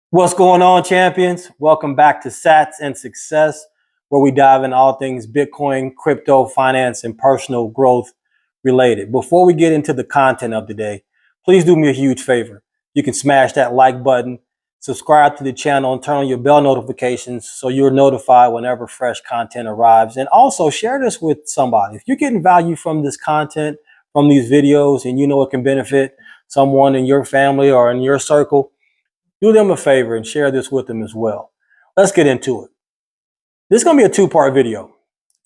What's going on, champions? Welcome back to Sats and Success, where we dive into all things Bitcoin, crypto, finance, and personal growth related. Before we get into the content of the day, please do me a huge favor. You can smash that like button, subscribe to the channel, and turn on your bell notifications so you're notified whenever fresh content arrives. And also share this with somebody. If you're getting value from this content, from these videos, and you know it can benefit someone in your family or in your circle, do them a favor and share this with them as well. Let's get into it. This is going to be a two-part video.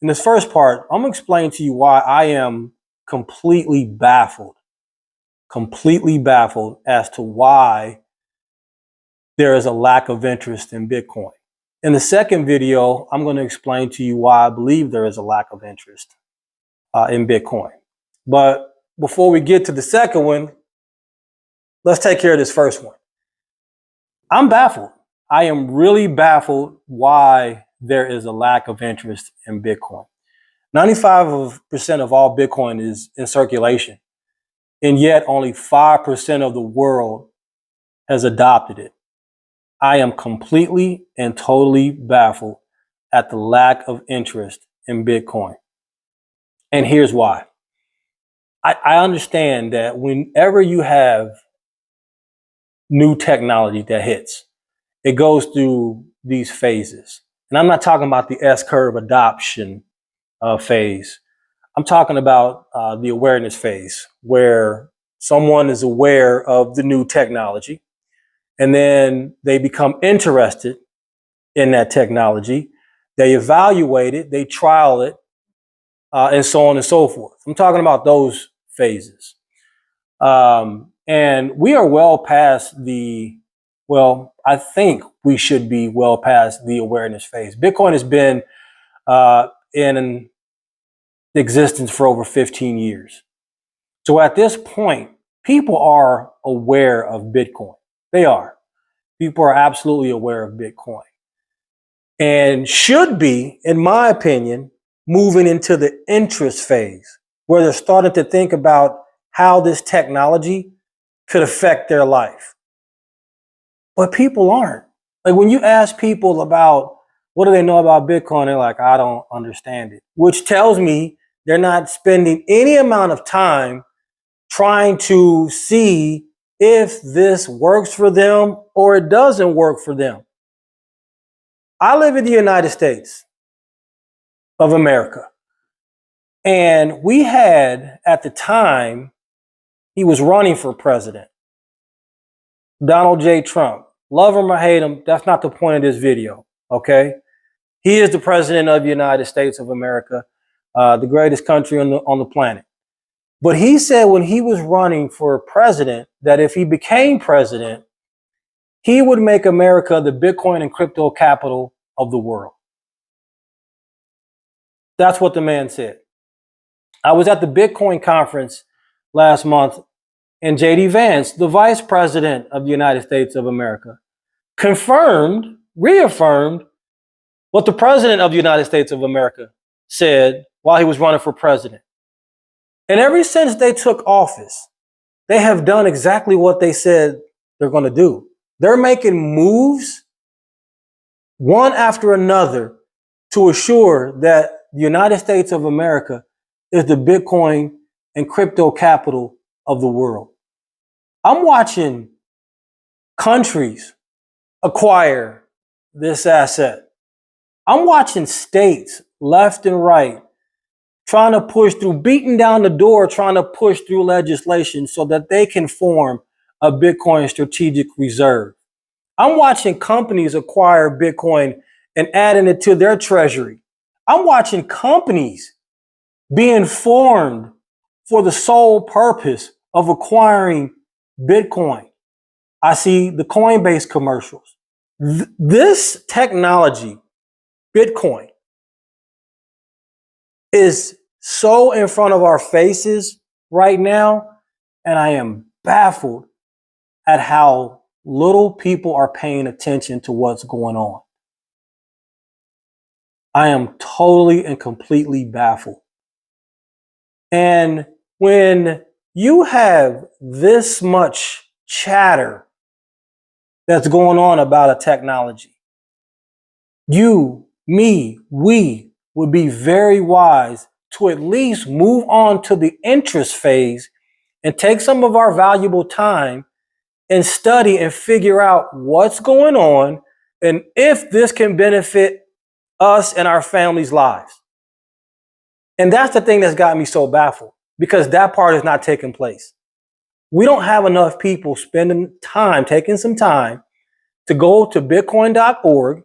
In this first part, I'm going to explain to you why I am completely baffled as to why there is a lack of interest in Bitcoin. In the second video, I'm going to explain to you why I believe there is a lack of interest in Bitcoin. But before we get to the second one, let's take care of this first one. I'm baffled. I am really baffled why there is a lack of interest in Bitcoin. 95% of all Bitcoin is in circulation, and yet only 5% of the world has adopted it. I am completely and totally baffled at the lack of interest in Bitcoin. And here's why. I understand that whenever you have new technology that hits, it goes through these phases. And I'm not talking about the S-curve adoption phase. I'm talking about the awareness phase, where someone is aware of the new technology and then they become interested in that technology. They evaluate it, they trial it, and so on and so forth. I'm talking about those phases. And we are well past I think we should be well past the awareness phase. Bitcoin has been in existence for over 15 years. So at this point, people are aware of Bitcoin. They are. People are absolutely aware of Bitcoin and should be, in my opinion, moving into the interest phase, where they're starting to think about how this technology could affect their life. But people aren't. Like, when you ask people about what do they know about Bitcoin, they're like, I don't understand it, which tells me they're not spending any amount of time trying to see if this works for them or it doesn't work for them. I live in the United States of America, and we had, at the time he was running for president, Donald J. Trump. Love him or hate him, that's not the point of this video, okay? He is the president of the United States of America, the greatest country on the planet. But he said when he was running for president that if he became president, he would make America the Bitcoin and crypto capital of the world. That's what the man said. I was at the Bitcoin conference last month, and JD Vance, the vice president of the United States of America, reaffirmed what the president of the United States of America said while he was running for president. And ever since they took office, they have done exactly what they said they're going to do. They're making moves one after another to assure that the United States of America is the Bitcoin and crypto capital of the world. I'm watching countries acquire this asset. I'm watching states left and right trying to push through, beating down the door, trying to push through legislation so that they can form a Bitcoin strategic reserve. I'm watching companies acquire Bitcoin and adding it to their treasury. I'm watching companies being formed for the sole purpose of acquiring Bitcoin. I see the Coinbase commercials. This technology, Bitcoin, is so in front of our faces right now, and I am baffled at how little people are paying attention to what's going on. I am totally and completely baffled. And when you have this much chatter that's going on about a technology. You, me, we would be very wise to at least move on to the interest phase and take some of our valuable time and study and figure out what's going on and if this can benefit us and our families' lives. And that's the thing that's got me so baffled, because that part is not taking place. We don't have enough people spending time, taking some time to go to bitcoin.org,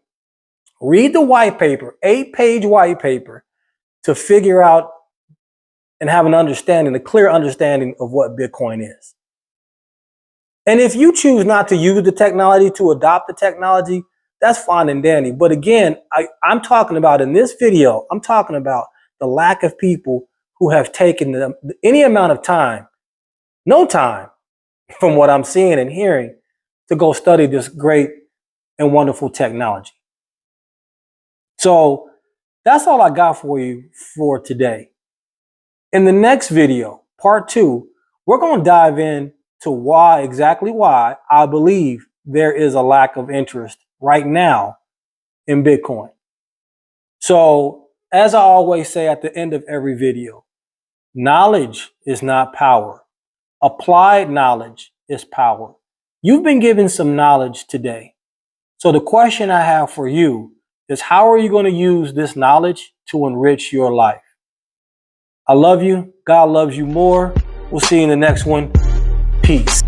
read the white paper, 8-page white paper, to figure out and have an understanding, a clear understanding of what Bitcoin is. And if you choose not to use the technology, to adopt the technology, that's fine and dandy. But again, I'm talking about in this video, I'm talking about the lack of people who have taken any amount of time, no time, from what I'm seeing and hearing, to go study this great and wonderful technology. So that's all I got for you for today. In the next video, part 2, we're going to dive in to exactly why I believe there is a lack of interest right now in Bitcoin. So, as I always say at the end of every video, knowledge is not power. Applied knowledge is power. You've been given some knowledge today. So the question I have for you is, how are you going to use this knowledge to enrich your life? I love you. God loves you more. We'll see you in the next one. Peace.